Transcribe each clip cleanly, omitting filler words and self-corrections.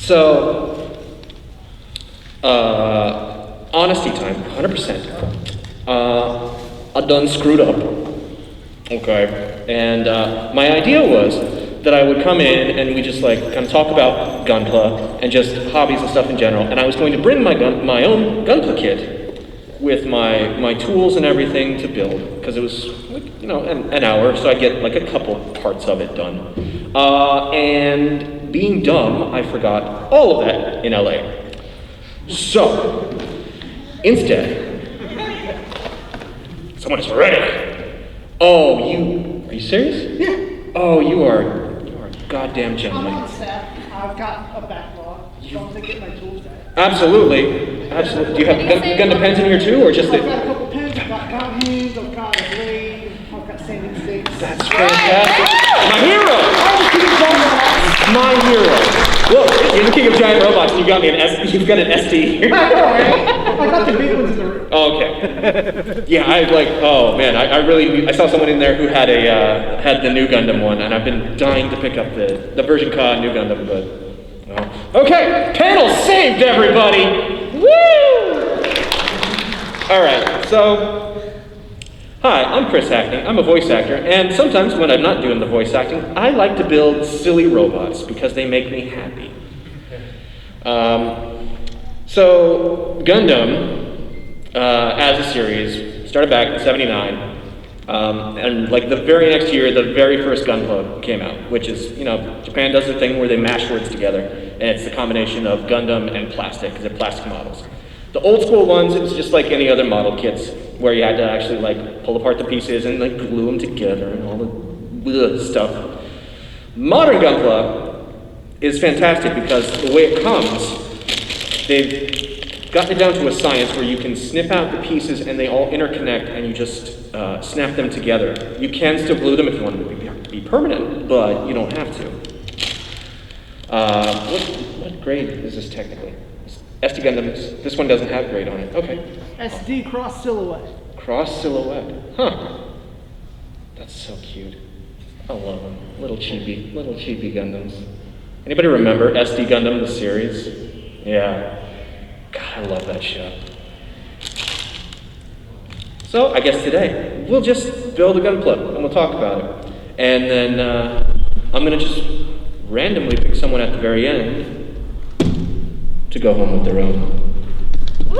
So, honesty time, 100%. I done screwed up, okay? And my idea was that I would come in and we just like kind of talk about Gunpla and just hobbies and stuff in general. And I was going to bring my own Gunpla kit with my tools and everything to build, because it was, you know, an hour, so I get like a couple parts of it done. And being dumb, I forgot all of that in LA. So, instead, someone is ready. Oh, are you serious? Yeah. Oh, you are a goddamn gentleman. I'm on staff. I've got a backlog. Don't to get my tools out. Absolutely. Absolutely. Do you have Gundam pens in here too, or just I've got a couple pens. I've got hands. I've got a blade. I've got sanding sticks. That's fantastic. My hero. My hero. Look, you're the king of giant robots, and you've got an SD here. I know, right? I got the big ones in the room. Oh, okay. Yeah, oh man, I saw someone in there who had had the new Gundam one, and I've been dying to pick up the version Ka new Gundam, but no. Okay, panel saved, everybody. Woo! All right, so. Hi, I'm Chris Hackney. I'm a voice actor, and sometimes when I'm not doing the voice acting, I like to build silly robots because they make me happy. So Gundam, as a series, started back in '79, and like the very next year, the very first Gunpla came out, which is, you know, Japan does the thing where they mash words together, and it's a combination of Gundam and plastic, because they're plastic models. The old school ones, it was just like any other model kits, where you had to actually like pull apart the pieces and like glue them together and all the stuff. Modern Gunpla is fantastic because the way it comes, they've gotten it down to a science where you can snip out the pieces and they all interconnect and you just snap them together. You can still glue them if you want them to be permanent, but you don't have to. What grade is this technically? SD Gundam, this one doesn't have grade on it. Okay. SD cross silhouette. Cross silhouette. Huh. That's so cute. I love them. Little chibi Gundams. Anybody remember SD Gundam, the series? Yeah. God, I love that show. So I guess today, we'll just build a Gunpla and we'll talk about it. And then I'm gonna just randomly pick someone at the very end to go home with their own. Woo!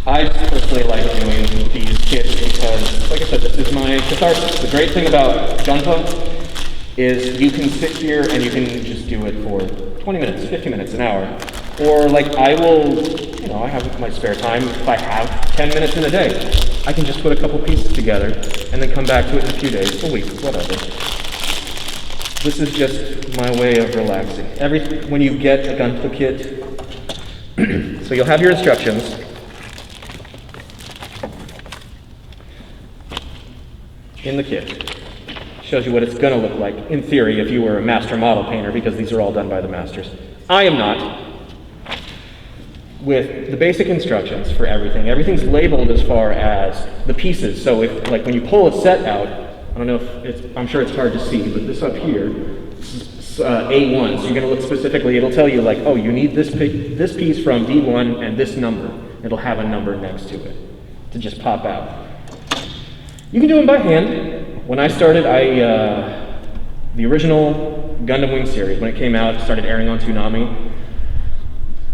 I personally like doing these kits because, like I said, this is my catharsis. The great thing about Gunpla is you can sit here and you can just do it for 20 minutes, 50 minutes, an hour. Or like I will, you know, I have my spare time. If I have 10 minutes in a day, I can just put a couple pieces together and then come back to it in a few days, a week, whatever. This is just my way of relaxing. When you get a Gunpla kit, so you'll have your instructions. In the kit. Shows you what it's going to look like, in theory, if you were a master model painter, because these are all done by the masters. I am not. With the basic instructions for everything, everything's labeled as far as the pieces. So if, like, when you pull a set out, I don't know if I'm sure it's hard to see, but this up here, this is A1, so you're going to look specifically, it'll tell you like, oh, you need this piece from D1 and this number. It'll have a number next to it to just pop out. You can do them by hand. When I started, the original Gundam Wing series, when it came out, it started airing on Toonami.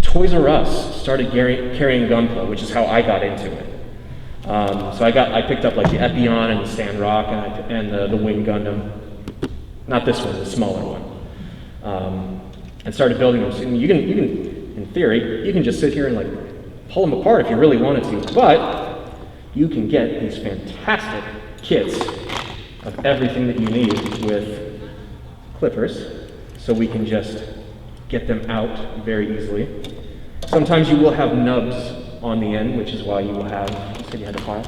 Toys R Us started carrying Gunpla, which is how I got into it. So I picked up like the Epion and the Sandrock and the Wing Gundam. Not this one, the smaller one. And started building them. So you can, in theory, you can just sit here and like pull them apart if you really wanted to, but you can get these fantastic kits of everything that you need with clippers, so we can just get them out very easily. Sometimes you will have nubs on the end, which is why you will have, you said you had a file?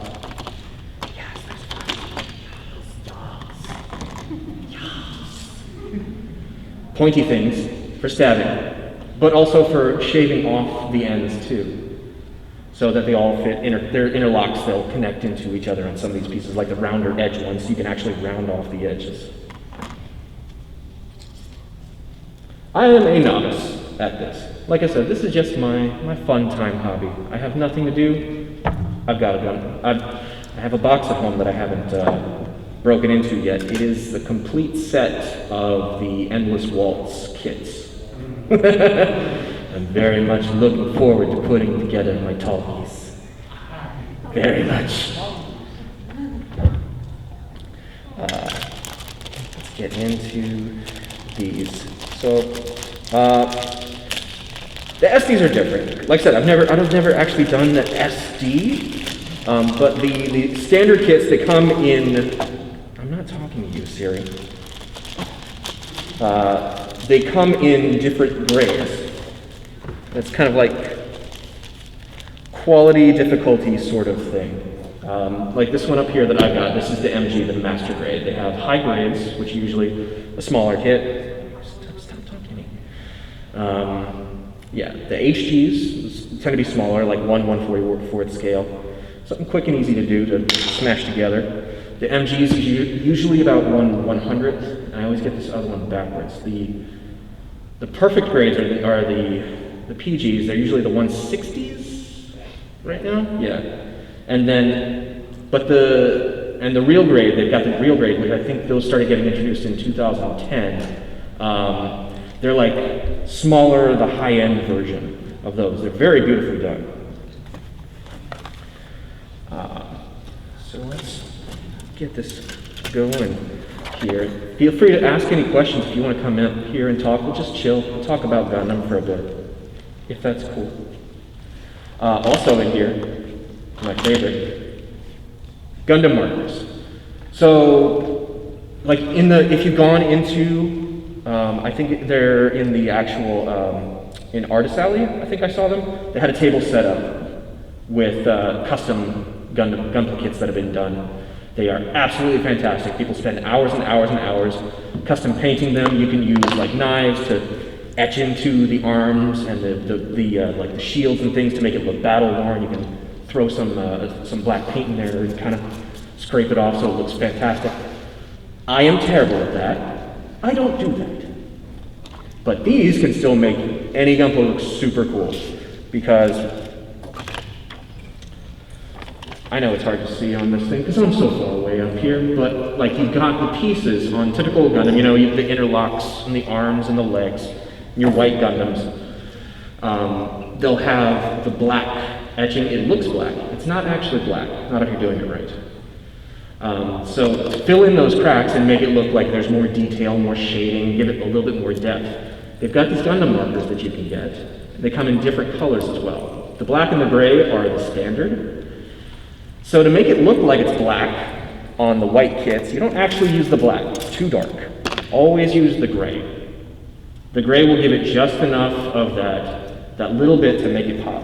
Yes, there's a file. Yes. Pointy things for stabbing, but also for shaving off the ends too. so that they all fit, they're interlocks, they'll connect into each other on some of these pieces, like the rounder edge ones, so you can actually round off the edges. I am a novice at this. Like I said, this is just my fun time hobby. I have nothing to do. I've got a gun. I have a box at home that I haven't broken into yet. It is the complete set of the Endless Waltz kits. I'm very much looking forward to putting together my tall piece. Very much. Let's get into these. So, the SDs are different. Like I said, I've never actually done the SD, but the standard kits, they come in, I'm not talking to you, Siri. They come in different grades. It's kind of like quality, difficulty sort of thing. Like this one up here that I got, this is the MG, the master grade. They have high grades, which are usually a smaller kit. Stop talking to me. Yeah, the HGs tend to be smaller, like 1/144th scale. Something quick and easy to do to smash together. The MGs is usually about 1/100th, and I always get this other one backwards. The perfect grades are the PGs. They're usually the 1/60s right now. Yeah, and then the real grade. They've got the real grade, which I think those started getting introduced in 2010. They're like smaller, the high-end version of those. They're very beautifully done. So let's get this going here. Feel free to ask any questions if you want to come in here and talk. We'll just chill. We'll talk about Gundam for a bit, if that's cool. Also in here, my favorite, Gundam markers. So, like if you've gone into, I think they're in the actual, in Artist Alley, I think I saw them. They had a table set up with custom Gunpla kits that have been done. They are absolutely fantastic. People spend hours and hours and hours custom painting them. You can use like knives to etch into the arms and like the shields and things to make it look battle worn. You can throw some black paint in there and kind of scrape it off so it looks fantastic. I am terrible at that. I don't do that. But these can still make any Gunpla look super cool because I know it's hard to see on this thing because I'm so far away up here, but like you've got the pieces on typical Gundam, you know, you have the interlocks and the arms and the legs, your white Gundams. They'll have the black etching. It looks black. It's not actually black, not if you're doing it right. So fill in those cracks and make it look like there's more detail, more shading, give it a little bit more depth. They've got these Gundam markers that you can get. They come in different colors as well. The black and the gray are the standard. So to make it look like it's black on the white kits, you don't actually use the black. It's too dark. Always use the gray. The gray will give it just enough of that little bit to make it pop.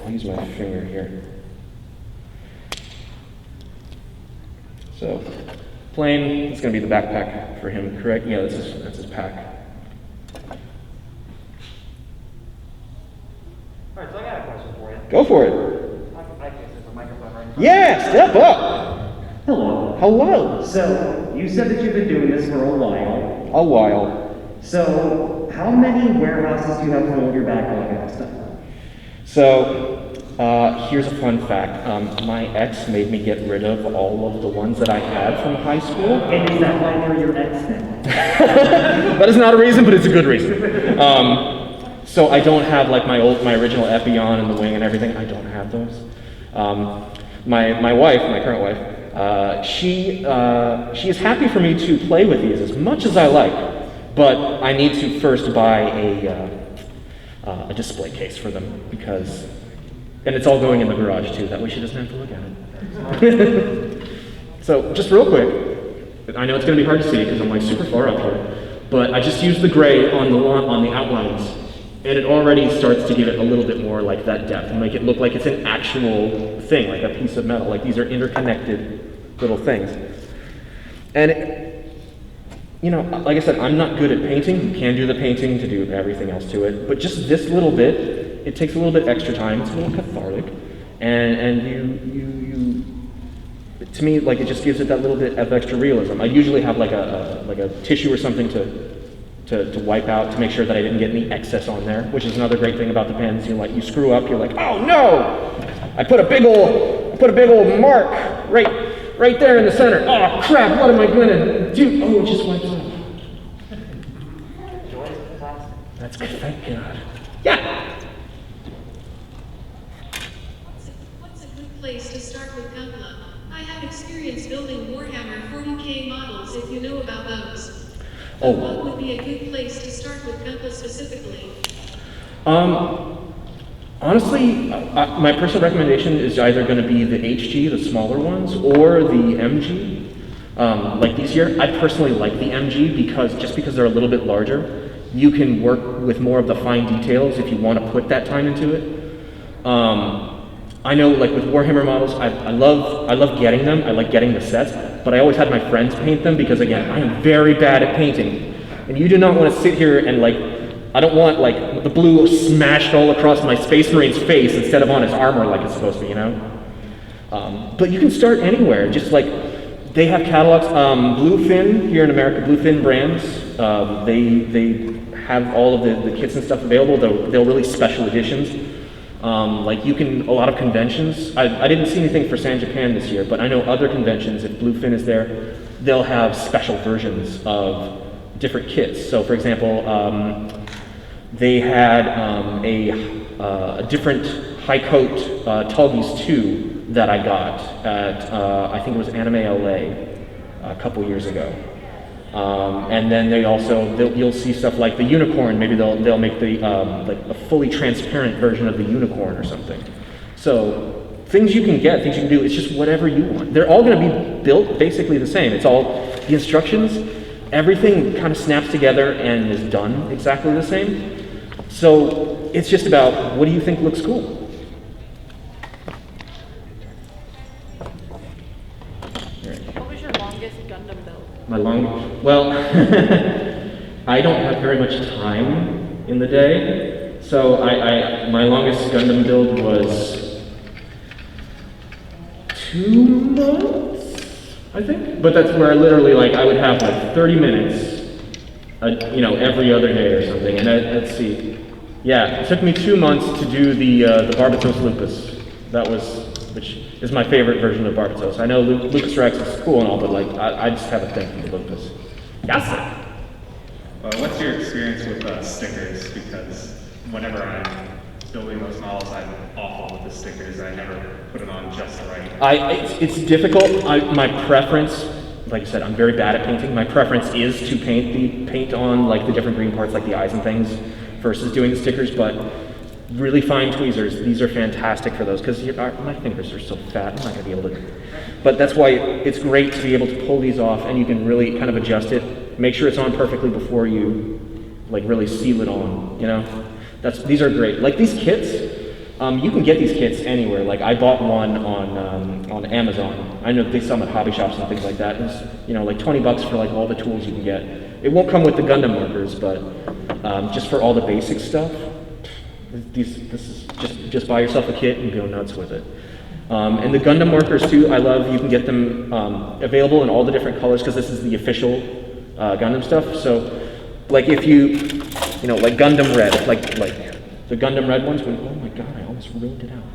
I'll use my finger here. So, plain, it's going to be the backpack for him, correct? Yeah, that's his pack. All right, so I got a question for you. Go for it. I guess there's a microphone right now. Yeah, step up. Hello. Hello. So, you said that you've been doing this for a while. A while. So, how many warehouses do you have full of your backlog and stuff? So, here's a fun fact. My ex made me get rid of all of the ones that I had from high school. And is that why they're your ex then? That is not a reason, but it's a good reason. So I don't have like my original Epion and the wing and everything. I don't have those. My wife, my current wife, she is happy for me to play with these as much as I like, but I need to first buy a display case for them because, and it's all going in the garage too. That way she doesn't have to look at it. So just real quick, I know it's going to be hard to see because I'm like super far up here, but I just used the gray on the outlines. And it already starts to give it a little bit more like that depth and make it look like it's an actual thing, like a piece of metal, like these are interconnected little things. And, you know, like I said, I'm not good at painting. You can do the painting to do everything else to it, but just this little bit it takes a little bit extra time. It's a little cathartic, and you to me, like, it just gives it that little bit of extra realism. I usually have like a tissue or something to wipe out to make sure that I didn't get any excess on there, which is another great thing about the pens. You screw up, you're like, oh no! I put a big old mark right there in the center. Oh crap, what am I gonna do? Oh, it just wiped off. That's good, thank God. Yeah! What's a good place to start with Gunpla? I have experience building Warhammer 40K models if you know about those. Oh. What would be a good place to start with Gunpla specifically? Honestly, my personal recommendation is either going to be the HG, the smaller ones, or the MG. Like these here, I personally like the MG because they're a little bit larger. You can work with more of the fine details if you want to put that time into it. I know, like with Warhammer models, I love getting them. I like getting the sets, but I always had my friends paint them because, again, I am very bad at painting, and you do not want to sit here and I don't want the blue smashed all across my Space Marine's face instead of on his armor like it's supposed to, you know? But you can start anywhere. Just they have catalogs. Bluefin here in America, Bluefin brands. They have all of the kits and stuff available. They'll release special editions. A lot of conventions. I didn't see anything for San Japan this year, but I know other conventions. If Bluefin is there, they'll have special versions of different kits. So, for example, they had a different high coat Tallgeese 2 that I got at I think it was Anime LA a couple years ago. And then you'll see stuff like the unicorn. Maybe they'll make a fully transparent version of the unicorn or something. So things you can get, things you can do. It's just whatever you want. They're all going to be built basically the same. It's all the instructions. Everything kind of snaps together and is done exactly the same. So it's just about, what do you think looks cool? What was your longest Gundam build? Well, I don't have very much time in the day, so my longest Gundam build was 2 months, I think. But that's where literally, I would have 30 minutes, every other day or something. And let's see, yeah, it took me 2 months to do the Barbatos Lupus. Which is my favorite version of Barbatos. I know Lucas Rex is cool and all, but I just have a thing for the Lupus. Yes, sir. What's your experience with stickers? Because whenever I'm building those models, I'm awful with the stickers. I never put it on just right. It's difficult. My preference, like I said, I'm very bad at painting. My preference is to paint on the different green parts, like the eyes and things, versus doing the stickers. But really fine tweezers, these are fantastic for those, because my fingers are so fat, I'm not going to be able to. But that's why it's great to be able to pull these off, and you can really kind of adjust it, make sure it's on perfectly before you really seal it on, you know? These are great. Like these kits, you can get these kits anywhere. I bought one on Amazon. I know they sell them at hobby shops and things like that. It's $20 for all the tools you can get. It won't come with the Gundam markers, but just for all the basic stuff, this is just buy yourself a kit and go nuts with it. And the Gundam markers too, I love. You can get them available in all the different colors because this is the official Gundam stuff. So, if you like Gundam Red, like the Gundam Red ones. Oh my God, I almost ruined it out.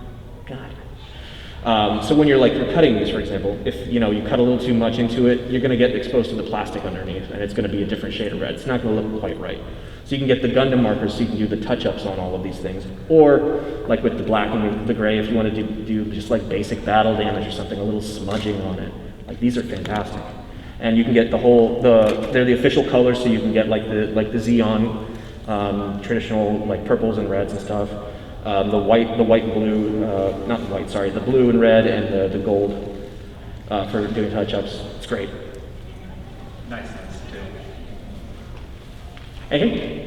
God. So when you're cutting these, for example, if you cut a little too much into it, you're going to get exposed to the plastic underneath, and it's going to be a different shade of red. It's not going to look quite right. So you can get the Gundam markers, so you can do the touch-ups on all of these things. Or, with the black and the gray, if you want to do just basic battle damage or something, a little smudging on it. These are fantastic. And you can get they're the official colors, so you can get the Xeon traditional purples and reds and stuff. The white and blue, not the white, sorry, the blue and red and the gold for doing touch-ups. It's great. Nice too. Hey.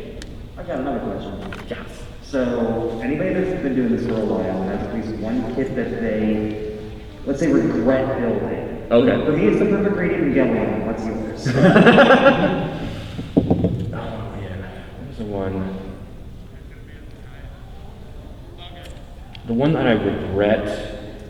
I've got another question. Yes. So, anybody that's been doing this for a while has at least one kit that they, let's say, regret building. Okay. For me, it's the perfect gradient and Galleon. What's yours? Oh man, there's the one. The one that I regret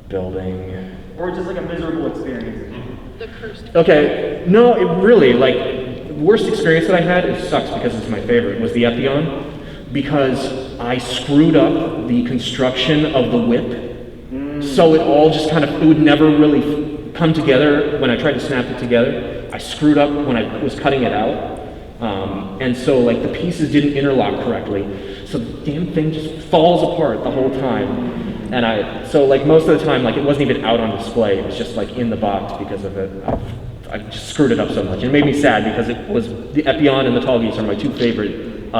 building. Or just like a miserable experience. The cursed. Okay, no, it really, like, the worst experience that I had, it sucks because it's my favorite, was the Epion, because I screwed up the construction of the whip. So it all just kind of, it would never really come together when I tried to snap it together. I screwed up when I was cutting it out. And so like the pieces didn't interlock correctly. So the damn thing just falls apart the whole time. And so like most of the time, like it wasn't even out on display. It was just like in the box because of it. I just screwed it up so much. And it made me sad because it was, the Epion and the Tall Geese are my two favorite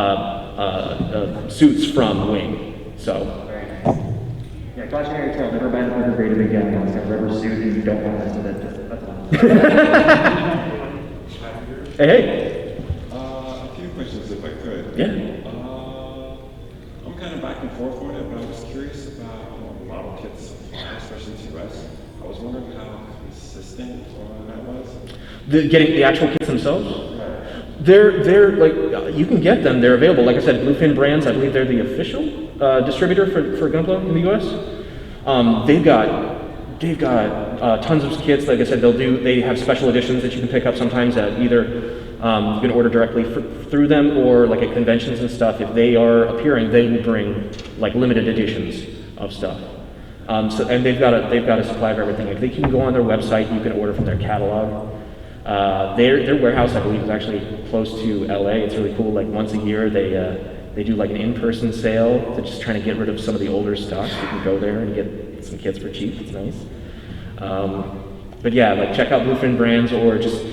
suits from Wing. So. Very nice. Yeah, cautionary tale, never buy the Parker graded again unless you have a rubber suit and you don't want to mess with it. That's all. Hey. A few questions if I could. Yeah. I'm kind of back and forth on it, but I was curious about model kits, especially TOS. I was wondering how consistent that was. Getting the actual kits themselves? They're like, you can get them, they're available. Like I said, Bluefin Brands, I believe they're the official distributor for Gunpla in the US. They've got tons of kits. Like I said, they have special editions that you can pick up sometimes at either, you can order directly through them or like at conventions and stuff. If they are appearing, they will bring like limited editions of stuff. And they've got a supply of everything. Like, you can go on their website, you can order from their catalog. Their warehouse, I believe, is actually close to LA. It's really cool. Like once a year, they do like an in-person sale. They're just trying to get rid of some of the older stock. You can go there and get some kits for cheap. It's nice. But yeah, like check out Bluefin Brands or just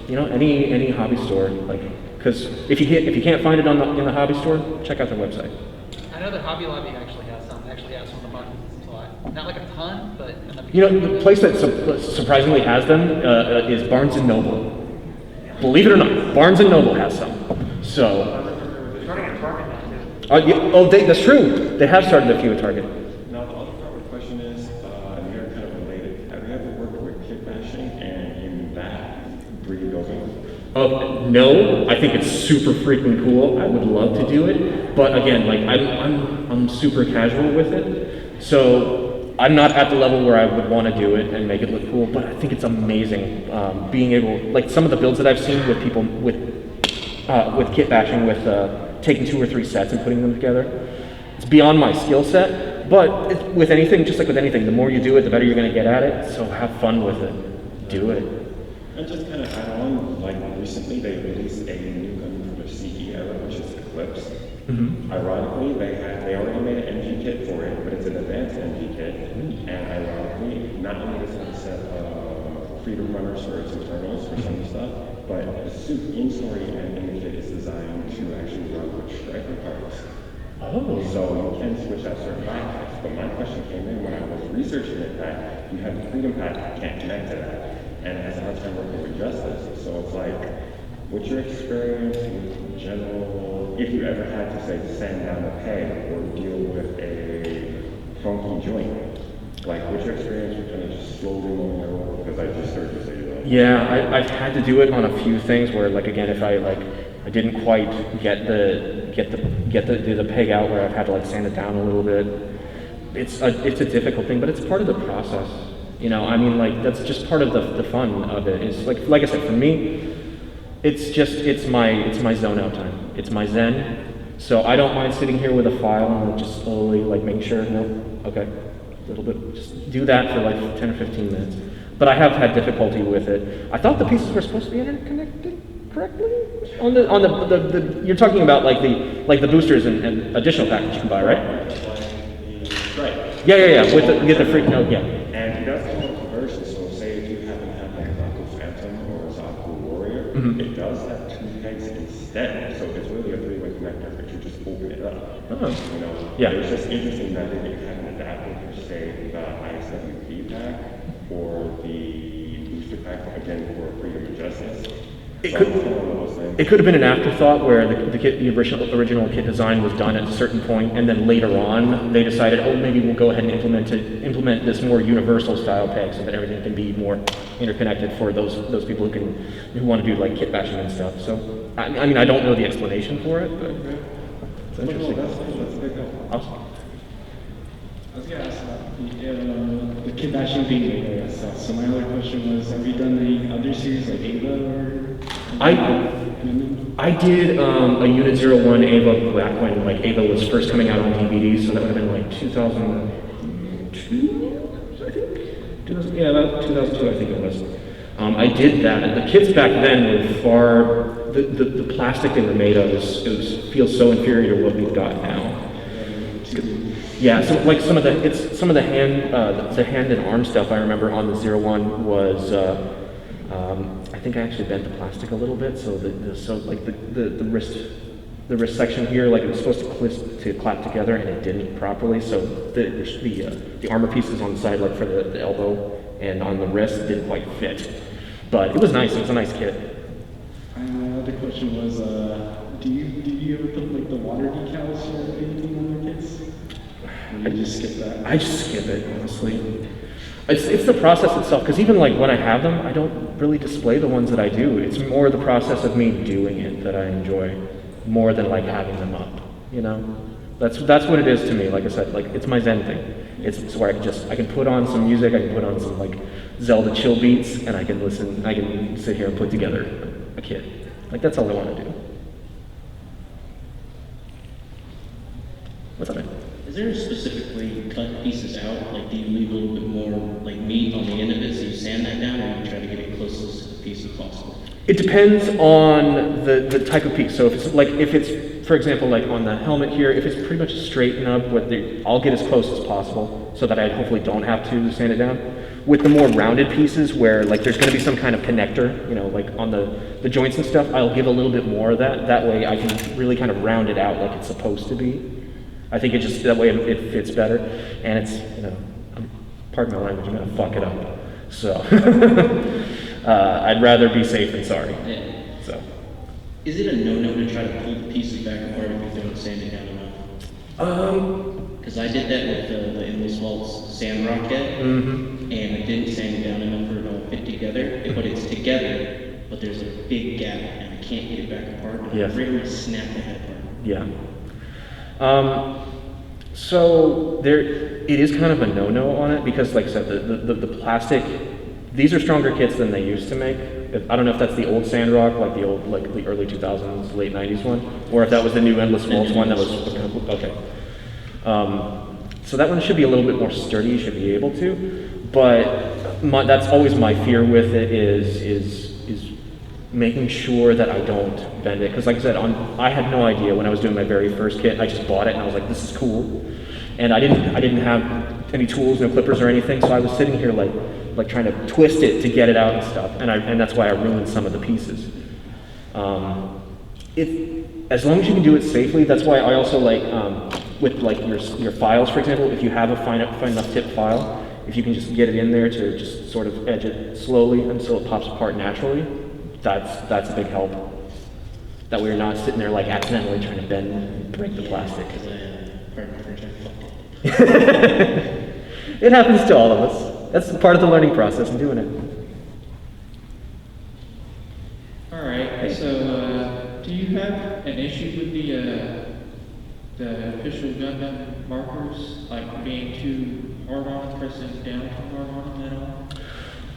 any hobby store. Like, because if you can't find it in the hobby store, check out their website. I know that Hobby Lobby actually has some. Actually has some of the buttons. Not like a ton, but the place that surprisingly has them is Barnes & Noble. Believe it or not, Barnes & Noble has some. So. That's true. They have started a few at Target. Now, the other part of the question is, and they're kind of related. Have you ever worked with kit bashing and in that 3D building? No, I think it's super freaking cool. I would love to do it, but again, like I'm super casual with it, so I'm not at the level where I would want to do it and make it look cool. But I think it's amazing being able, like some of the builds that I've seen with people with kit bashing, with taking 2 or 3 sets and putting them together. It's beyond my skill set, but with anything, just like with anything, the more you do it, the better you're going to get at it. So have fun with it. Do it. And just kind of add on, like recently they released a new gun for the CE era, which is Eclipse. Mm-hmm. Ironically, they already made an MG kit for it, but it's an advanced MG kit. And ironically, not only does it have a set of freedom runners for its internals for some stuff, but the suit in-story and in the kit is designed to actually run with striker parts. Oh. So you can switch out certain backpacks. But my question came in when I was researching it that you have the freedom pack that can't connect to that. And it has a hard time working with justice. So it's like, what's your experience with general, if you ever had to say sand down a peg or deal with a funky joint? Like, what's your experience with kind of just slowly moving it over? Because I just heard you say that. Yeah, I've had to do it on a few things where, like, again, if I didn't quite get the peg out, where I've had to like sand it down a little bit. It's a difficult thing, but it's part of the process. I mean, like that's just part of the fun of it. Is like I said, for me, it's my zone out time. It's my zen. So I don't mind sitting here with a file and just slowly like making sure, okay, a little bit, just do that for like 10 or 15 minutes. But I have had difficulty with it. I thought the pieces were supposed to be interconnected correctly on the you're talking about like the boosters and additional package you can buy, right? Right. Yeah. With the free note, yeah. And it does come with conversion, so say if you happen to have like a Zaku Phantom or a Zaku Warrior, it does have 2 pegs instead, so it's really a 3-way connector, but you just open it up. Oh. Yeah. It's just interesting that they have an adapter for say the ISWP pack or the booster pack, again for Freedom and Justice. It could have been an afterthought where the original kit design was done at a certain point, and then later on they decided, maybe we'll go ahead and implement this more universal style peg so that everything can be more interconnected for those people who want to do like kit bashing and stuff. So I mean I don't know the explanation for it, but it's interesting. That's a big help. Awesome. I was gonna ask about the kit bashing being made, I guess. So my other question was, have you done any other series like Ava or? I did a Unit 01 Ava back when like Ava was first coming out on DVD, so that would have been like 2002, I think. 2000, yeah, about 2002, I think it was. I did that. The kits back then were far. The plastic they were made of feels so inferior to what we've got now. Yeah, so like some of the hand and arm stuff I remember on the 01 was I think I actually bent the plastic a little bit, so the wrist section here, like it was supposed to clap together and it didn't properly, so the armor pieces on the side, like for the elbow and on the wrist, didn't quite fit. But it was nice. It was a nice kit. My other question was, do you ever put like the water decals or anything on your kits? Or you just skip that? I just skip it, honestly. It's the process itself, because even like when I have them, I don't really display the ones that I do. It's more the process of me doing it that I enjoy, more than like having them up, you know? That's what it is to me. Like I said, like it's my Zen thing. It's where I can put on some music, I can put on some like Zelda chill beats, and I can listen, I can sit here and put together a kit. Like that's all I want to do. What's up, man? Is there a specific way you cut pieces out? Like, do you leave a little bit more like meat on the end of it, so you sand that down, or you try to get it closest to the piece as possible? It depends on the type of piece. So if it's, for example, like on the helmet here, if it's pretty much a straight nub, I'll get as close as possible so that I hopefully don't have to sand it down. With the more rounded pieces where like there's going to be some kind of connector, you know, like on the joints and stuff, I'll give a little bit more of that. That way I can really kind of round it out like it's supposed to be. I think that way it fits better. And it's, you know, pardon my language, I'm going to fuck it up. So I'd rather be safe than sorry. Yeah. So. Is it a no-no to try to pull the pieces back apart if you don't sand it down enough? Because I did that with the Endless Waltz Sand Rocket, and I didn't sand it down enough for it all to fit together. But it's together, but there's a big gap, and I can't get it back apart. Yes. I'm ready to snap the head apart. Yeah. So it is kind of a no-no on it because, like I said, the plastic. These are stronger kits than they used to make. I don't know if that's the old Sandrock, like the early 2000s, late 90s one, or if that was the new Endless Waltz one that was okay. So that one should be a little bit more sturdy. You should be able to, but that's always my fear with it is making sure that I don't bend it. Because like I said, I had no idea when I was doing my very first kit. I just bought it and I was like, this is cool, and I didn't have any tools, no clippers or anything. So I was sitting here like trying to twist it to get it out and stuff, and that's why I ruined some of the pieces. As long as you can do it safely, that's why I also like with like your files, for example, if you have a fine enough tip file, if you can just get it in there to just sort of edge it slowly until it pops apart naturally, that's a big help. That way you're not sitting there like accidentally trying to bend and break the plastic. It happens to all of us. That's part of the learning process and doing it. All right. So, do you have an issue with the official Gundam markers, like being too hard on, pressing down too hard on them at all?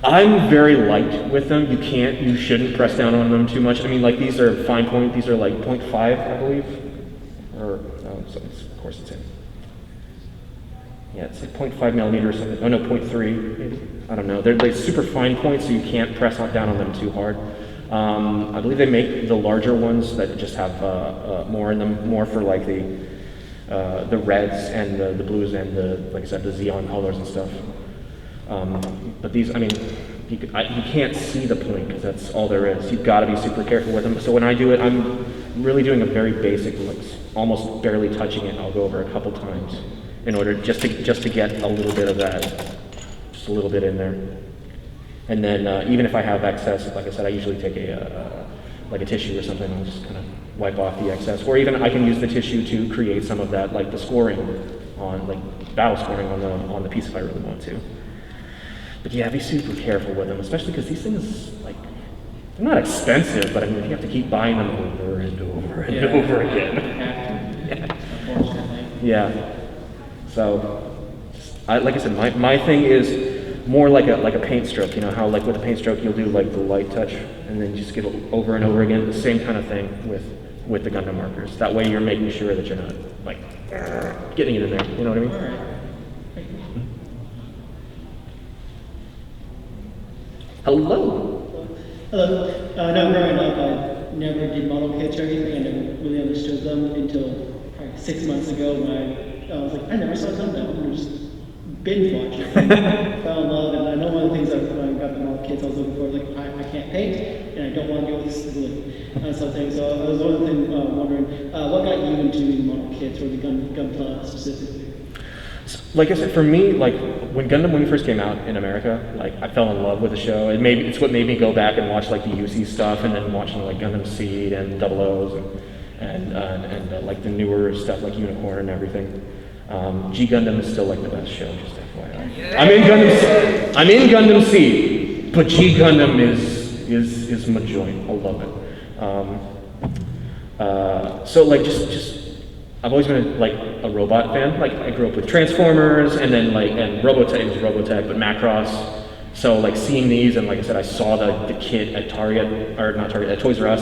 I'm very light with them. You shouldn't press down on them too much. I mean, like these are fine point. These are like 0.5, I believe, or no, so of course it's in. Yeah, it's like 0.5 millimeter or something. Oh no, 0.3 maybe. I don't know. They're like super fine points, so you can't press down on them too hard. I believe they make the larger ones that just have more in them, more for like the reds and the blues and like I said, the Xeon colors and stuff. But these, I mean, you can't see the point because that's all there is. You've got to be super careful with them. So when I do it, I'm really doing a very basic, like almost barely touching it. I'll go over a couple times in order just to get a little bit of that, just a little bit in there. And then even if I have excess, like I said, I usually take like a tissue or something. I'll just kind of wipe off the excess, or even I can use the tissue to create some of that, like the scoring on, like battle scoring on the piece if I really want to. But yeah, be super careful with them, especially because these things, like, they're not expensive, but I mean, you have to keep buying them over and over and over again. Unfortunately. Yeah. So like I said, my thing is more like a paint stroke. You know how like with a paint stroke you'll do like the light touch and then just get it over and over again. The same kind of thing with the Gundam markers. That way you're making sure that you're not like getting it in there. You know what I mean? All right. Hello. Hello. No, growing up, I never did model kits or anything. I never really understood them until probably 6 months ago when I was like, I never saw Gundam. I just binge watched it. Fell in love. And I know one of the things when I got the model kits I was looking for, like, I can't paint and I don't want to go with this something. So I was one of the things wondering, what got you into model kits or the Gunpla specifically? Like I said, for me, like when Gundam first came out in America, like I fell in love with the show. It's what made me go back and watch like the UC stuff, and then watching like Gundam Seed and Double O's and like the newer stuff like Unicorn and everything. G Gundam is still like the best show, just FYI. I'm in Gundam Seed, but G Gundam is my joint. I love it. So like just. I've always been like a robot fan. Like I grew up with Transformers and then and Robotech, it was Robotech, but Macross. So like seeing these and like I said, I saw the kit at Target, or not Target, at Toys R Us.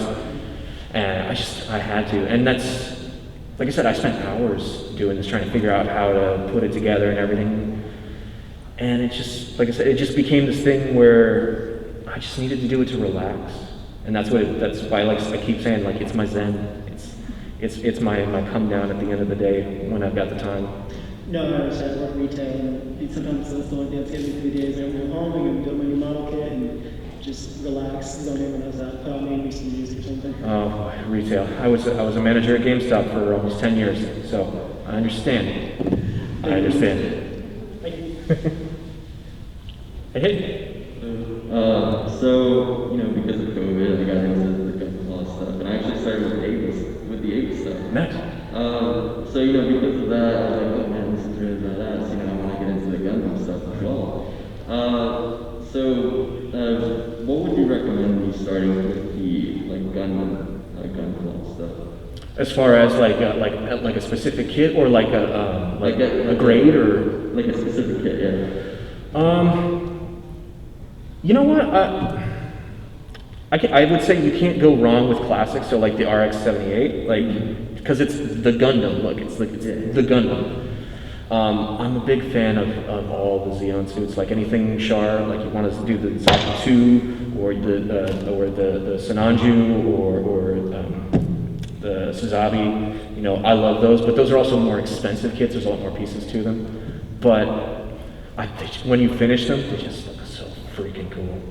And I had to. And that's, like I said, I spent hours doing this, trying to figure out how to put it together and everything. And it just, like I said, it just became this thing where I just needed to do it to relax. And that's why like I keep saying like it's my zen. It's my come down at the end of the day when I've got the time. No, I understand. I work retail, and sometimes that's the only thing that's getting me through days. I go home, I can build my new model kit, and just relax. Don't even know that. Put on maybe some music or something. Oh, retail. I was a manager at GameStop for almost 10 years, so I understand. I understand. Thank you. Hey. So, because of COVID, I got into the Gunpla stuff, and I actually started with the Ape stuff. Nice. So, because of that, I was like, oh man, this is really badass, I want to get into the Gundam stuff as well. What would you recommend me starting with the, Gundam, Gunpla stuff? As far as like a specific kit or like a grade or? Like a specific kit, yeah. You know what? I would say you can't go wrong with classics. So like the RX-78, because it's the Gundam. Look, it's the Gundam. I'm a big fan of all the Xeon suits. Like anything Char, like you want to do the Zaki 2 or the Sinanju or the Suzabi. I love those, but those are also more expensive kits. There's a lot more pieces to them, but when you finish them, they just look so freaking cool.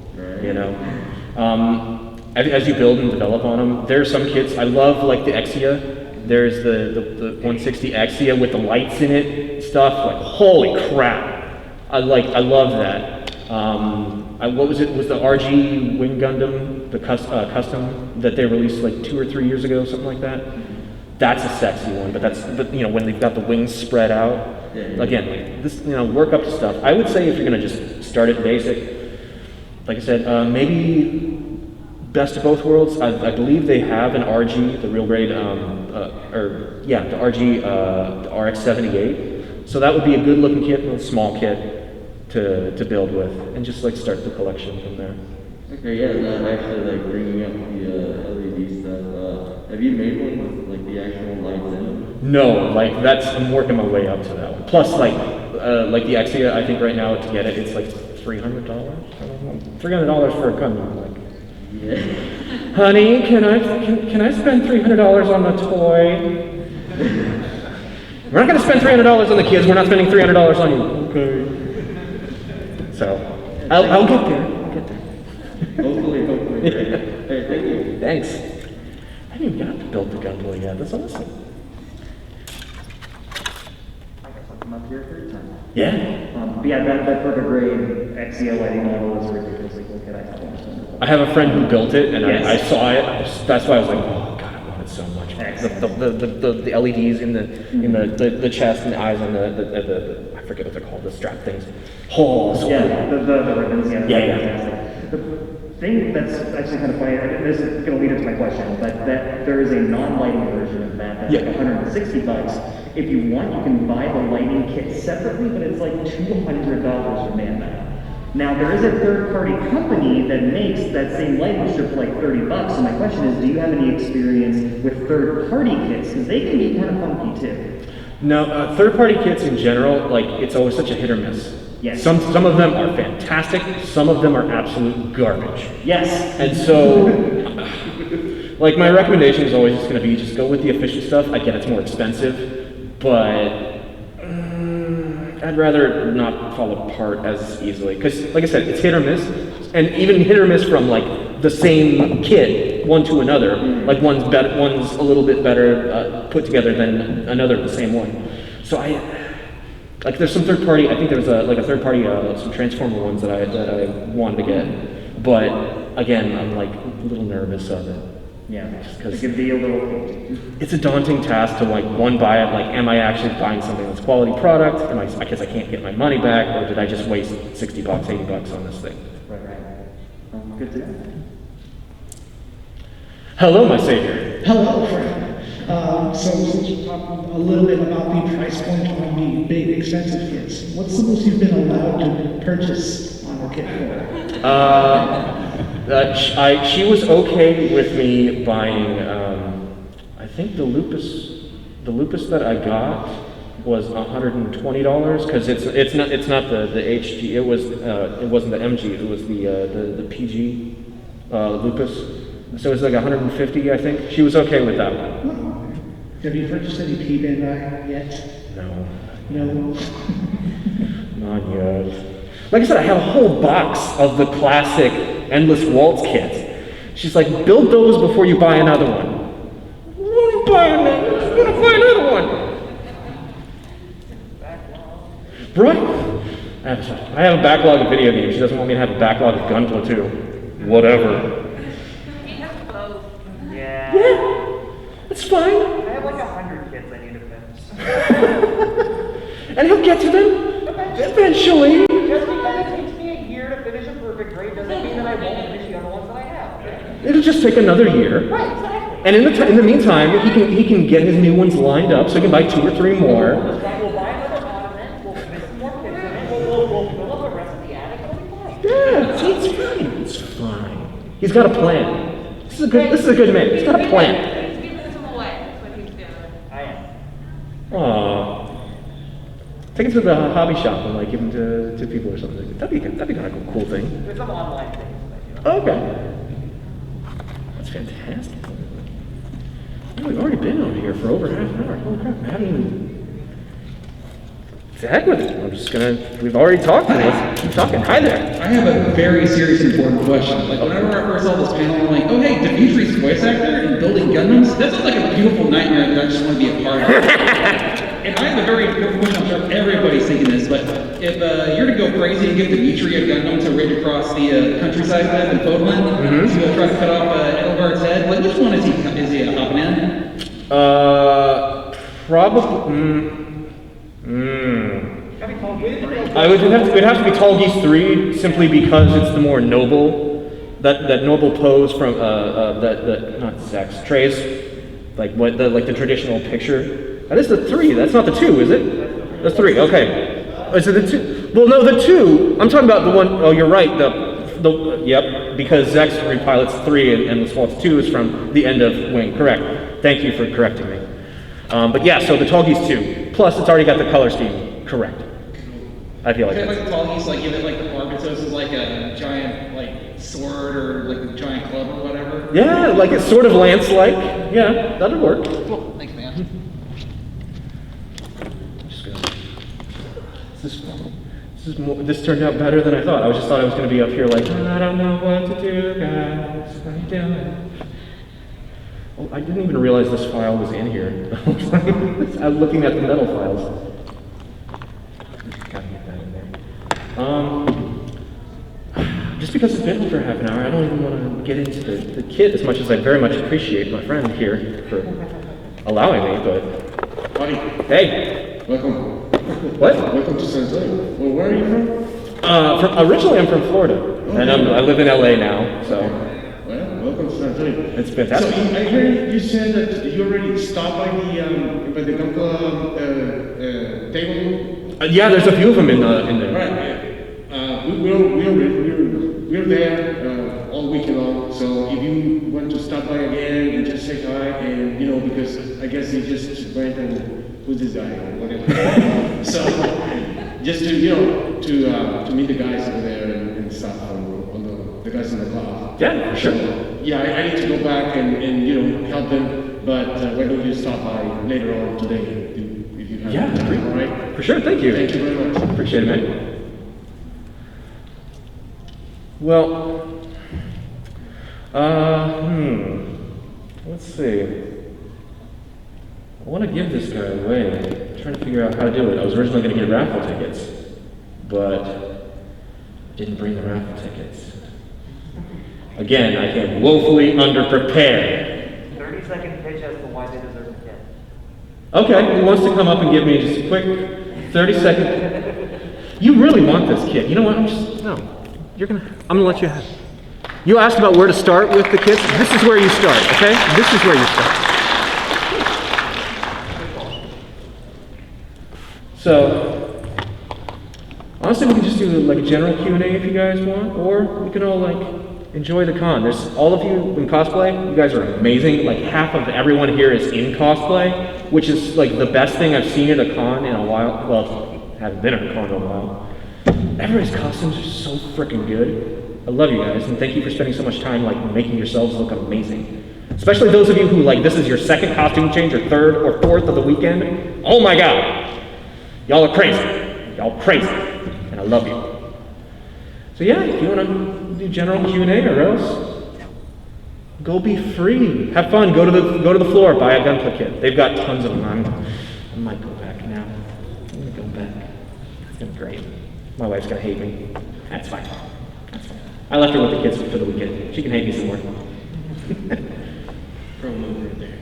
As you build and develop on them, there are some kits I love, like the Exia. There's the 160 Exia with the lights in it stuff. Like holy crap! I love that. What was it? Was the RG Wing Gundam, the custom that they released like 2 or 3 years ago, something like that? That's a sexy one, but when they've got the wings spread out. Again, this work up to stuff. I would say if you're gonna just start it basic, like I said, maybe best of both worlds. I believe they have an RG, the real grade, the RG, the RX-78. So that would be a good looking kit, a little small kit to build with, and just like start the collection from there. Okay, yeah, actually bringing up the LED stuff. Have you made one with the actual lights in it? No, I'm working my way up to that one. Plus like the Exia, I think right now to get it, it's like $300. $300 for a Gundam. Yeah. Honey, can I spend $300 on a toy? We're not going to spend $300 on the kids. We're not spending $300 on you. Okay. So I'll get there. Hopefully. Yeah. Hey, thank you. Thanks. I didn't even got to build the Gunpla yet. That's awesome. Come up here third time. Yeah. That for the grade Exia lighting model is ridiculously cool. Can I have one? I have a friend who built it, and yes. I saw it. That's why I was like, oh god, I want it so much. The LEDs in the chest and the eyes and the I forget what they're called, the strap things. Oh, so yeah, cool. the ribbons. Yeah. Yeah. The thing that's actually kind of funny, this is going to lead into my question, but that there is a non-lighting version of that that's like $160. If you want, you can buy the lighting kit separately, but it's like $200 from Manma. Now, there is a third-party company that makes that same lighting strip for like $30. So my question is, do you have any experience with third-party kits? Because they can be kind of funky too. No, third-party kits in general, like, it's always such a hit or miss. Yes. Some of them are fantastic, some of them are absolute garbage. Yes. And so, like, my recommendation is always just going to be just go with the official stuff. I get it's more expensive, but I'd rather not fall apart as easily. Because, like I said, it's hit or miss, and even hit or miss from, like, the same kit, one to another. Like, one's a little bit better put together than another of the same one. So like, there's some third party, I think there's a third party, some Transformer ones that I wanted to get. But, again, I'm, like, a little nervous of it. Yeah, because it can be a little... It's a daunting task to, like, one, buy it, like, am I actually buying something that's quality product? Because I can't get my money back, or did I just waste $60, $80 on this thing? Right. Good to know. Hello, my savior. Hello, friend. So since you're talking a little bit about the price point on the big expensive kits, what's the most you've been allowed to purchase on a kit for? She was okay with me buying, I think the lupus that I got was $120 because it's not the HG, it wasn't the MG, it was the PG lupus. So it's like 150, I think. She was okay with that one. Have you purchased any P-Bandai yet? No. No? Not yet. Like I said, I have a whole box of the classic Endless Waltz kits. She's like, build those before you buy another one. I want to buy another one. Right? I have a backlog of video games. She doesn't want me to have a backlog of Gunpla too. Whatever. Yeah, it's fine. I have like 100 kids I need to finish. And he'll get to them eventually. Just because it takes me a year to finish a perfect grade doesn't mean that I won't finish the other ones that I have. It'll just take another year. Right, exactly. And in the meantime, he can get his new ones lined up so he can buy 2 or 3 more. We'll buy another ottoman, we'll fit some more kids in it, we'll fill up the rest of the attic, it'll be fine. Yeah, it's fine. It's fine. He's got a plan. This is a good man. He's got a plan. He's giving some away. That's what he's doing. I am. Aww. Take him to the hobby shop and like give him to people or something. That'd be kind of a cool thing. There's some online things that I do. Okay. That's fantastic. We've already been on here for over half an hour. Holy crap! I haven't even. To heck with it. I'm just gonna. We've already talked. Let's keep talking. Hi there. I have a very serious, important question. Like, whenever I first saw this panel, I'm like, oh, hey, Dimitri's voice actor in building Gundams? That sounds like a beautiful nightmare that I just want to be a part of. And I have a very important question. I'm sure everybody's thinking this, but if you're to go crazy and give Dimitri a Gundam to raid across the countryside with in Poland, to try to cut off Edelgard's head, like, which one is he hopping in? Probably. It'd have to be Tall Geese 3 simply because it's the more noble, that noble pose from that not Zex, Trace, like the traditional picture. That is the 3. That's not the 2, is it? That's 3. Okay. Is it the 2? Well, no, the 2. I'm talking about the one. Oh, you're right. Yep. Because Zex repilots 3 and the Waltz 2 is from the end of Wing. Correct. Thank you for correcting me. But yeah, so the Tall Geese 2. Plus, it's already got the color scheme. Correct. I feel like that. Like the Tall Geese, like give it like the Barbatos is like a giant like sword or like a giant club or whatever. Yeah, like it's sort of lance-like. Yeah, that'd work. Cool. Thanks, man. Just gonna. This turned out better than I thought. I thought I was going to be up here like I don't know what to do, guys. What are you doing? Oh, I didn't even realize this file was in here. I'm looking at the metal files. Gotta get that in there. Just because it's been over half an hour, I don't even want to get into the kit as much as I very much appreciate my friend here for allowing me, but... Buddy. Hey! Welcome. What? Welcome to San Antonio. Well, where are you from? Originally I'm from Florida. And I live in LA now, so Well, welcome to San Antonio. it's fantastic. So I heard you said that you already stopped by the Gunpla table. Yeah, there's a few of them in there. Right. We're there all weekend long. So if you want to stop by again and just say hi, and because I guess he just went and who's this guy or whatever. So just to to meet the guys over there and stuff on the guys in the club. Yeah, for sure. Yeah, I need to go back and help them. But why don't you stop by later on today if you have time, all right? For sure. Thank you. Thank you very much. Appreciate it, man. Well, let's see. I want to give this guy away. I'm trying to figure out how to do it. I was originally going to get raffle tickets, but I didn't bring the raffle tickets. Again, I came woefully underprepared. 30-second pitch as to why they deserve to get. Okay, who wants to come up and give me just a quick 30-second? You really want this kid. You know what? I'm gonna let you have it. You asked about where to start with the kids. This is where you start, okay? This is where you start. So, honestly, we can just do like a general Q&A if you guys want, or we can all enjoy the con. There's all of you in cosplay. You guys are amazing. Like half of everyone here is in cosplay, which is like the best thing I've seen at a con in a while. Well, I haven't been at a con in a while. Everybody's costumes are so freaking good. I love you guys, and thank you for spending so much time making yourselves look amazing. Especially those of you who this is your second costume change or third or fourth of the weekend. Oh my God, y'all are crazy. Y'all crazy, and I love you. So yeah, if you want to do general Q&A or else, go be free. Have fun. Go to the floor. Buy a Gunpla kit. They've got tons of them. I might go back now. I'm gonna go back. It's gonna be great. My wife's gonna hate me. That's fine. That's fine. I left her with the kids for the weekend. She can hate me some more. Promo right there.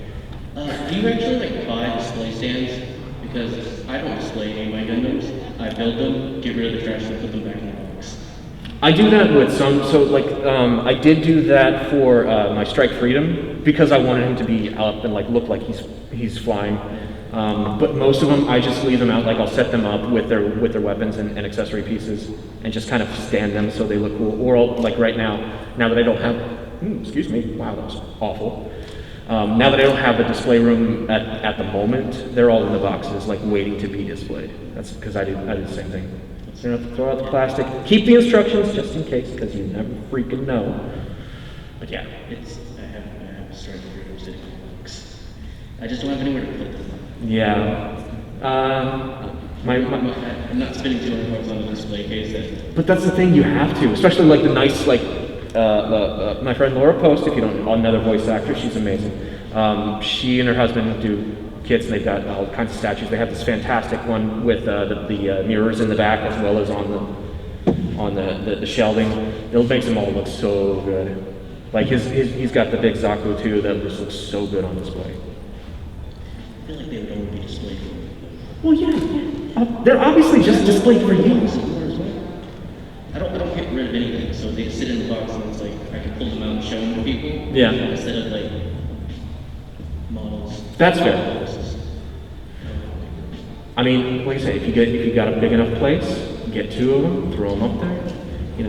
Do you actually buy display stands? Because I don't display any of my Gundams. I build them, get rid of the trash, and put them back in the box. I do that with some, so I did do that for my Strike Freedom because I wanted him to be up and look like he's flying. But most of them, I just leave them out. I'll set them up with their weapons and accessory pieces, and just kind of stand them so they look cool. Or right now that I don't have, excuse me, wow, that was awful. Now that I don't have the display room at the moment, they're all in the boxes, waiting to be displayed. That's because I did the same thing. So you don't have to throw out the plastic. Keep the instructions just in case, because you never freaking know. But yeah. I have a Strike Freedom sitting in the box. I just don't have anywhere to put them. Yeah. I'm not spending $200 on a display case. But that's the thing, you have to, especially the nice, my friend Laura Post, if you don't know, another voice actor, she's amazing. She and her husband do kits, and they've got all kinds of statues. They have this fantastic one with the mirrors in the back as well as on the shelving. It makes them all look so good. He's got the big Zaku too that just looks so good on display. I feel like they would only be displayed for me. Well, yeah. They're obviously just displayed for you. I don't get rid of anything, so they sit in the box and it's I can pull them out and show them to people. Yeah. Instead of models. That's fair. I mean, like I say, if you got a big enough place, get two of them, throw them up there.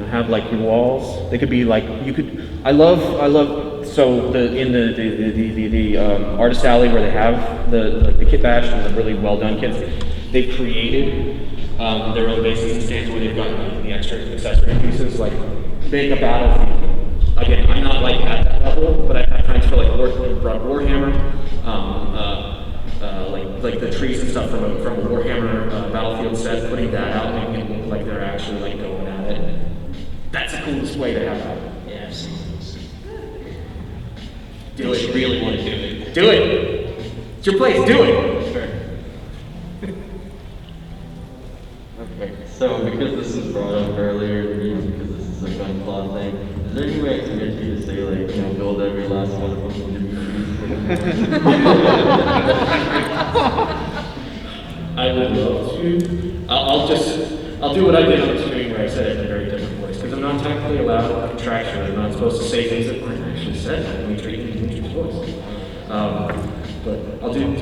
Have your walls. They could be you could. I love. So in the artist alley where they have the kit bash and the really well done kits, they've created their own bases and stands where they've got the extra accessory pieces, make a battlefield. Again, I'm not at that level, but I've had friends for Warhammer, the trees and stuff from a Warhammer battlefield set, putting that out, making it look like they're actually going at it. That's a cool display to have out. Yeah, I've seen those. Do it. You really want to do it. Do it. It's your place. Do it. Sure. Okay, so because this was brought up earlier, because this is a Gunpla thing, is there any way I can get you to say build every last one of them into I would love to. I'll do what I did on the screen where I said it in a very different voice, because I'm not non-technically allowed contraction. I'm not supposed to say things that aren't actually said when we treat Dimitri's voice. But I'll do my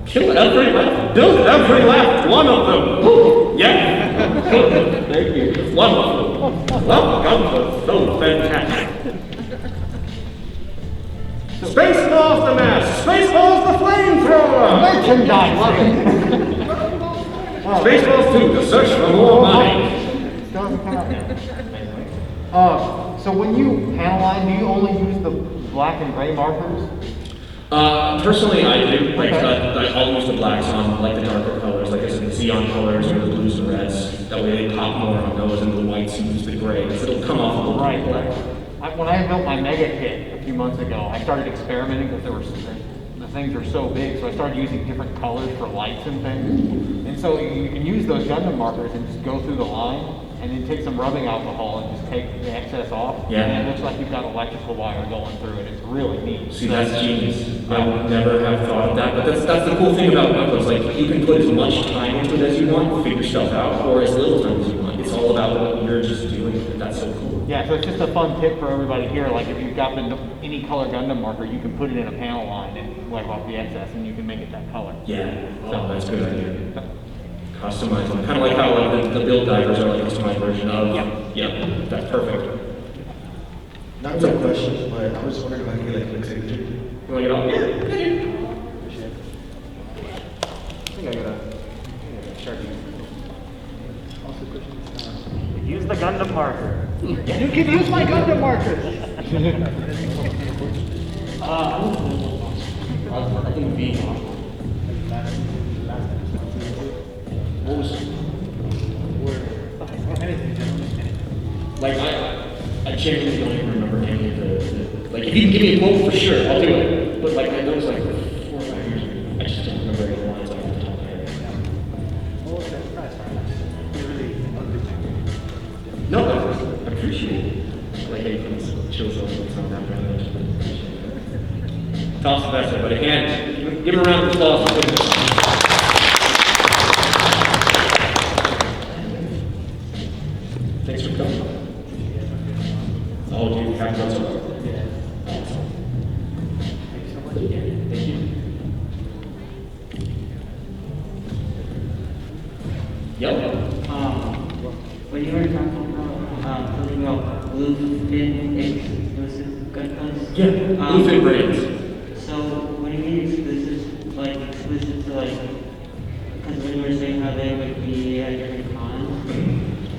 kill every laugh, build every laugh, one of them. Woo! Yeah. Thank you. Wonderful. Love Gunpla, so fantastic. Spaceballs the mask, Spaceballs the flamethrower. Merchandise. Spaceballs 2, the search for more money. So when you analyze, do you only use the black and gray markers? Personally, I do. Like, I'll use the blacks on like the darker colors, like I said, the Xeon colors or the blues and reds. That way they pop more on those, and the whites use the grays. It'll come off a little Right. black. When I built my mega kit a few months ago, I started experimenting because the things are so big, so I started using different colors for lights and things. And so you can use those Gundam markers and just go through the line, and then take some rubbing alcohol and just take the excess off. Yeah. And it looks like you've got electrical wire going through it. It's really neat. See, that's genius. I would never have thought of that, but that's the cool thing about Gunpla. Like, you can put as much time into it as you want, figure stuff out, or as little time as you want. It's all about what you're just doing. That's so cool. Yeah, so it's just a fun tip for everybody here. Like, if you've got any color Gundam marker, you can put it in a panel line and wipe off the excess, and you can make it that color. Yeah. Oh, that's a good idea. Customize them. Kind of like how like the build divers are like a customized version of. Yeah, that's perfect. Not a real question, but I was wondering if I could get like a quick signature. You want to get off? Yeah. I think I got a Sharpie. Use the Gundam marker. You can use my Gundam markers. I think V. What was like I genuinely don't even remember any of the like if you can give me a quote for sure, I'll do it. But like that was like 4 or 5 years ago. I just don't remember any lines off the top of my head. No, I appreciate it. Like hey, chills over what's on that brand. Toss the best, but a hand. Give him a round of applause. Thanks for coming. Oh, dude, happy birthday. Thank you. Yep. When you were talking about something about bluefin exclusive Gundams. Yeah, bluefin brands. So what do you mean exclusive? Like exclusive to like, because when you were saying how they would be at different cons.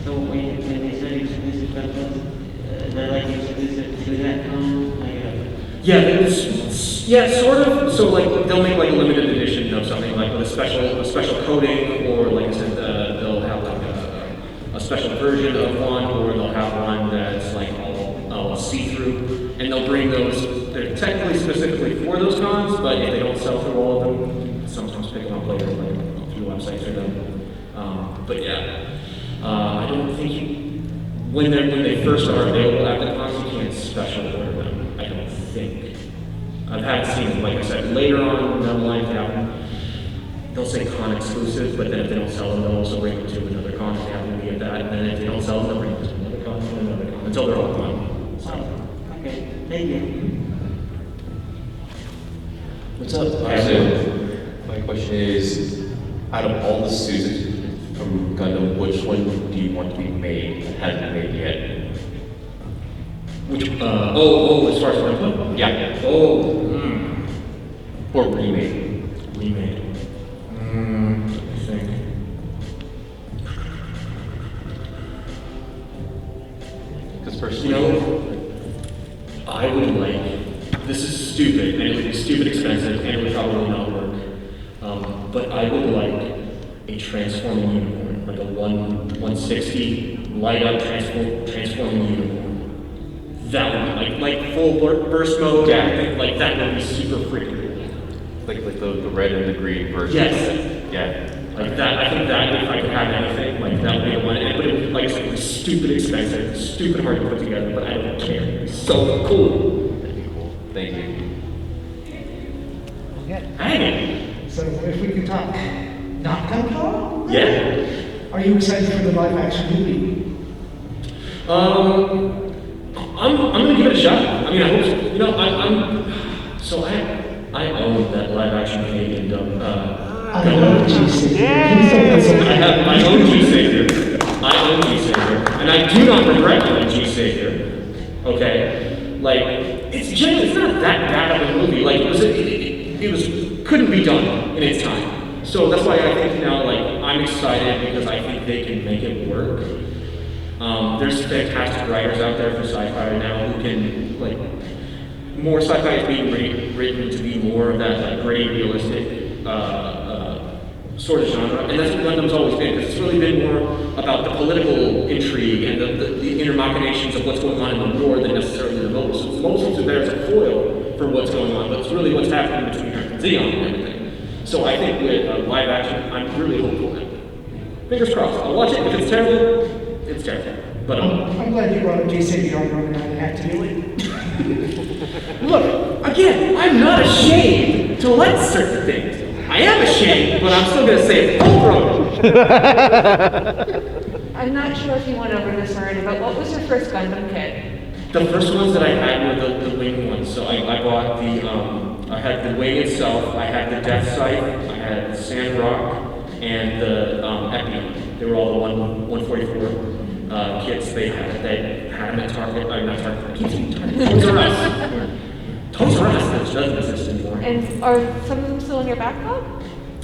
So when they said exclusive Gundams, they're like exclusive to that con? Yeah, sort of. So like they'll make like a limited edition of something like with a special coating, or like I said, they'll have like a special version of one, or they'll have one that's like all see-through, and they'll bring those. They're technically specifically for those cons, but if they don't sell through all of them, you can sometimes pick them up later, like through websites or them. But yeah, I don't think when they first are available at the cons, you can't special order them. I don't think. I've had seen, like I said, later on down the line, they'll say con exclusive, but then if they don't sell them, they'll also bring them to another con if they happen to be at that, and then if they don't sell them, they'll bring them to another con and another con until they're all gone. So. Okay, thank you. What's up? So, my question is, out of all the suits from Gundam, which one do you want to be made that hasn't been made yet? Which, as far as Gunpla? Yeah. Or remade. Remade. I think. Because first, I would like, this is stupid, and it would be stupid expensive, and it would probably not work. But I would like a transforming unicorn, like a 160 light up transforming unicorn. That would be like full burst mode, everything, like that would be super freaking cool. Like the red and the green version. Yes. Yeah. Like that, I think that if I could have anything, like that would be the one. But it would, like I said, it would be stupid expensive, stupid hard to put together, but I don't care. It'd be so cool. That'd be cool. Thank you. Yeah. Hang it. So if we can talk not Gunpla? Yeah. Are you excited for the live action movie? I'm gonna give it a shot. I mean, I hope so. You know, I own that live action Canadian Gundam. I love G-Savior. I own G-Savior. I own G-Savior. And I do not regret owning G-Savior. Okay? Like, it's not that bad of a movie. Like, it couldn't be done in its time. So that's why I think now, like, I'm excited because I think they can make it work. There's fantastic writers out there for sci-fi now who can, like, more sci-fi is being written to be more of that, like, gritty, realistic sort of genre, and that's what Gundam's always been, because it's really been more about the political intrigue and the inner machinations of what's going on in the war than necessarily the mobiles. So the mobiles are there as a foil for what's going on, but it's really what's happening between Earth and Xeon and everything. So I think with live action, I'm really hopeful. Fingers crossed. I'll watch it. If it's terrible, it's terrible. But I'm glad you brought up G-Savior on around Hackney. Look, again, I'm not ashamed to like certain things. I am ashamed, but I'm still going to say full throat. I'm not sure if you went over this already, but what was your first Gundam kit? The first ones that I had were the wing ones. So I bought I had the wing itself, I had the Death Sight, I had the Sand Rock, and the Epi. They were all the 144 kits they had them at Target. Not Target. Toys R Us. Toys R Us, which doesn't exist anymore. And are some of them still in your backlog?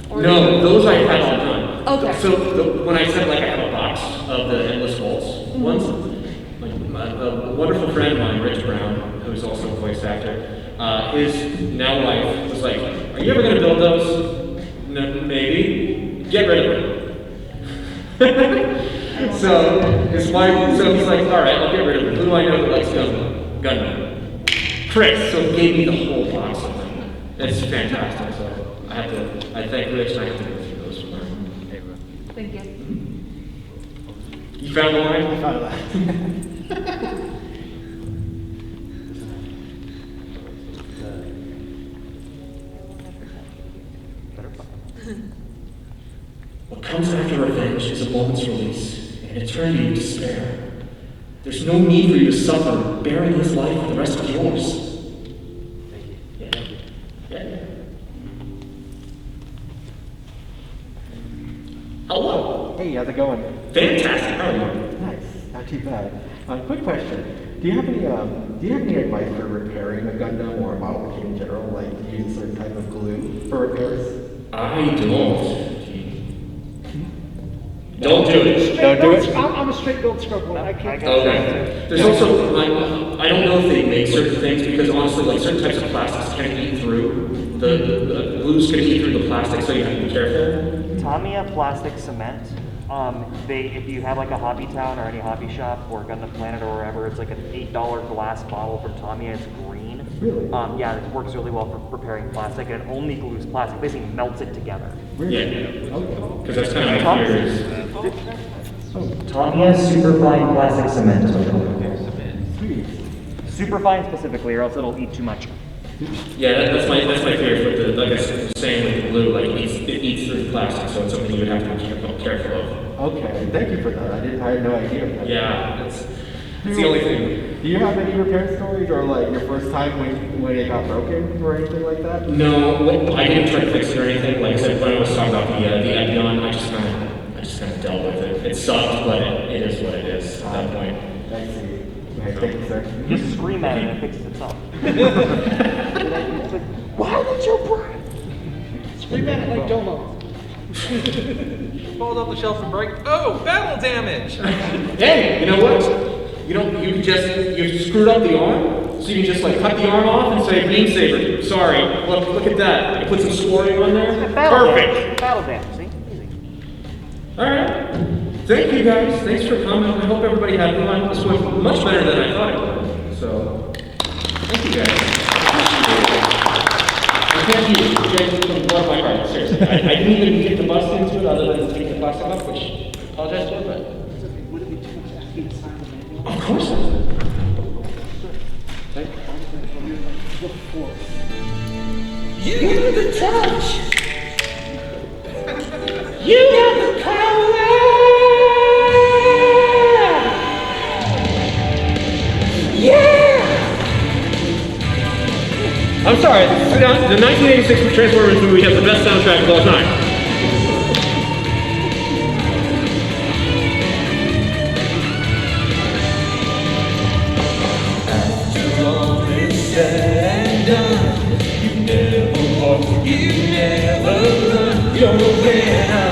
No, those I had all done. Okay. So when I said, like, I have a box of the Endless Volts ones, like, a wonderful friend of mine, Rich Brown, who's also a voice actor, his now wife was like, "Are you ever going to build those?" No, maybe. Get rid of them. So his wife, so he's like, "All right, I'll get rid of them. Who do I know that likes Gundam? Chris." So he gave me the whole box of them. It's fantastic. So I thank Rich, and I have to go through those for him. Thank you. You found the line? I found that. What comes after revenge is a moment's release, an eternity of despair. There's no need for you to suffer, bearing his life for the rest of yours. Yeah. Hello. Hey, how's it going? Fantastic. How are you? Nice. Not too bad. Quick question. Do you have any advice for repairing a Gundam or a model kit in general? Like, do you use a certain type of glue for repairs? I don't. Don't do it. Don't do it? I'm a straight build scrub. I can't. Okay. There's also, I don't know if they make certain things because honestly, like, certain types of plastics can eat through the glues can eat through the plastic, so you have to be careful. Tamiya plastic cement. If you have like a Hobby Town or any hobby shop or Gundam Planet or wherever, it's like an $8 glass bottle from Tamiya. It's green. Really? Yeah, it works really well for preparing plastic, and it only glues plastic. Basically melts it together. Yeah. Because that's kind of my fears. Tamiya superfine plastic cement is what it's called. Superfine specifically, or else it'll eat too much. Yeah, that's my fears with the, like I was saying with the glue, like it eats through the plastic, so it's something you would have to be careful of. Okay, thank you for that. I had no idea. Yeah, it's the only thing. Do you have any repair stories or like your first time when it got broken or anything like that? No, I didn't try to fix it or anything. Like I said, when I was talking about the Epion, I just kind of dealt with it. It sucked, but it is what it is at that point. I see. Okay, thank you, sir. You just scream at it and it fixes itself. Why did you break? Scream at it like Domo. Falls off the shelf and break. Oh, battle damage! Hey, you know what? You screwed up the arm, so you can just like cut the arm off and say beam saber. Sorry, look at that. You put some scoring on there. Perfect. Battle damage. See? Easy. All right. Thank you guys. Thanks for coming. I hope everybody had fun. This went much better than I thought it would. So, thank you guys. I can't use it. You guys from the bottom of my heart. Seriously. I didn't even get the bust into it other than to take the plastic off, which I apologize for, but. Of course not. You have the touch. You have the power. I'm sorry, the 1986 Transformers movie has the best soundtrack of all time. After all is said and done, you never walk, you never run, you're a winner.